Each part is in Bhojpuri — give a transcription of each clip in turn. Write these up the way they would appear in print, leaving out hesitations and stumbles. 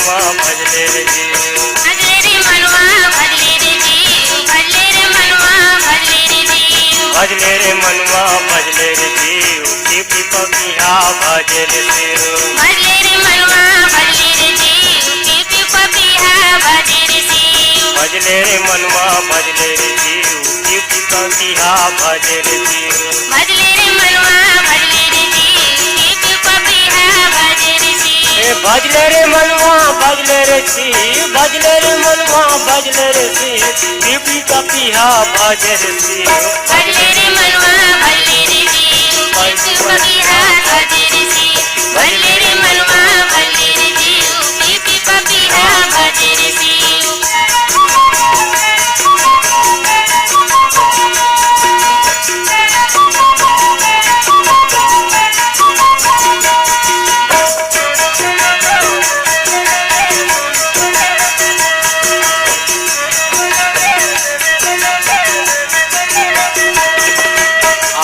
मनुआ भजले रे जीव भजले रे मनुआ भजले रे जीव भजले रे मनुआ भजले रे जीव भजले रे मनुआ भजले रे जीव टिपी पपिया भजे रे शिव भजले रे मनुआ भजले रे जीव टिपी पपिया भजे रे शिव भजले रे मनुआ भजले रे जीव टिपी पपिया भजे रे शिव भजले रे मनुआ भजले रे जीव टिपी पपिया भजे रे शिव भजले रे मनुआ भजले रे शिव भजले रे मनुआ भजले रे शिव टिपी पपिया भजे रे शिव भजले रे मनुआ भजले रे जीव टिपी पपिया भजे रे शिव भजले रे मनुआ भजले रे जीव टिपी पपिया भजे रे शिव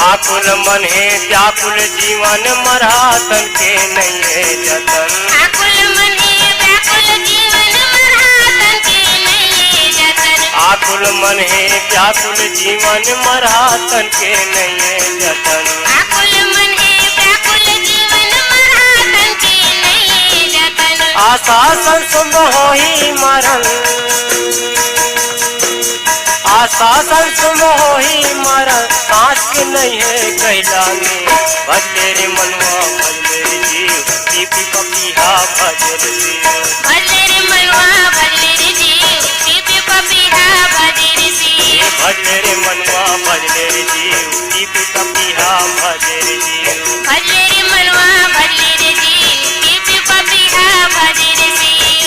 आकुल मन है व्याकुल जीवन मरातन के नहीं है जतन आकुल मन है व्याकुल जीवन मरातन के नहीं जतन आकुल मन है व्याकुल जीवन मरातन के नहीं है जतन आकुल मन है व्याकुल जीवन मरातन के नहीं जतन आशा संसुम होई मरण आशा संसुम होई मरण सांस के नहीं है कहलाने भजले रे मनुआ भजले रे जीव टिपी पपिया भजे रे शिव भजले रे मनुआ भजले रे जीव टिपी पपिया भजे रे शिव भजले रे मनुआ भजले रे जीव टिपी पपिया भजे रे जीव भजले रे मनुआ भजले रे जीव टिपी पपिया भजे रे शिव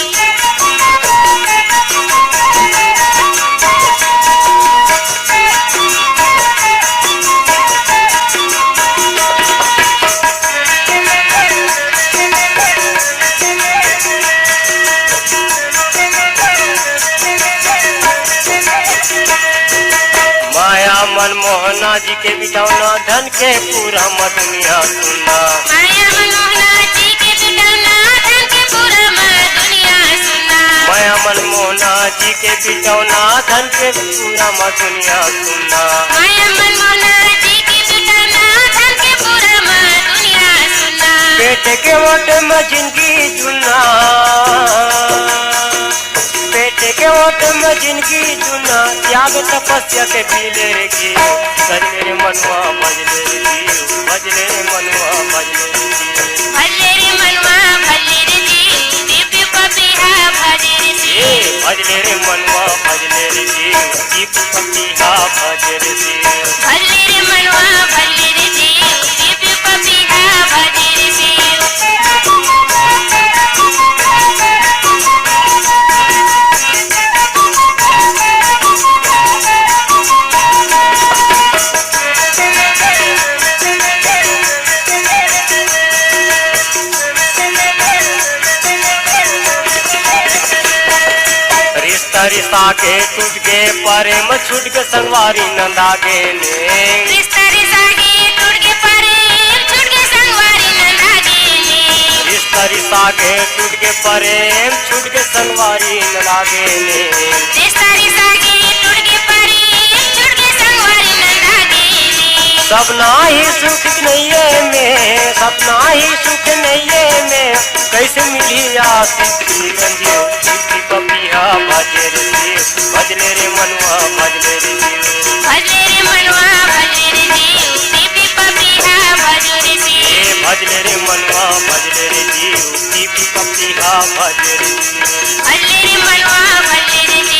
माया मनमोहना जी के बिटौना धन के पूरा दुनिया सुनना माया मनोहरा जी के बिटौना धन के पूरा दुनिया सुनना माया मनमोहना जी के बिटौना धन के पूरा दुनिया सुनना माया मनमोहना जी के बिटौना धन के पूरा दुनिया सुनना पेट के ओट में जिंदगी जुना पेट के ओट में जिंदगी जुना त्याग तपस्या के पीले रे की भजले रे मनुआ भजले रे जीव भजले रे मनुआ भजले रे जीव भजले रे मनुआ भजले रे जीव टिपी पपिया भजे रे शिव भजले रे मनुआ भजले रे जीव टिपी पपिया भजे रे शिव भजले रे मनुआ भजले रे जीव टिपी पपिया भजे रे शिव रिश्ता रिश्ता के टूट के प्रेम छूट के संगवारी नंदागे ने रिश्ता रिश्ता के टूट के प्रेम छूट के संगवारी नंदागे ने रिश्ता रिश्ता के टूट के प्रेम छूट के संगवारी नंदागे ने रिश्ता रिश्ता के टूट के प्रेम छूट के संगवारी नंदागे ने सपना ही सुख नैये में सपना ही सुख नैये में कैसे मिली आसी रंजियो टिपी पपिया भजे रे शिव भजले रे मनुआ भजले रे जीव भजले रे मनुआ भजले रे जीव टिपी पपिया भजे रे शिव भजले रे मनुआ भजले रे जीव टिपी पपिया भजे रे जीव भजले रे मनुआ भजले रे जीव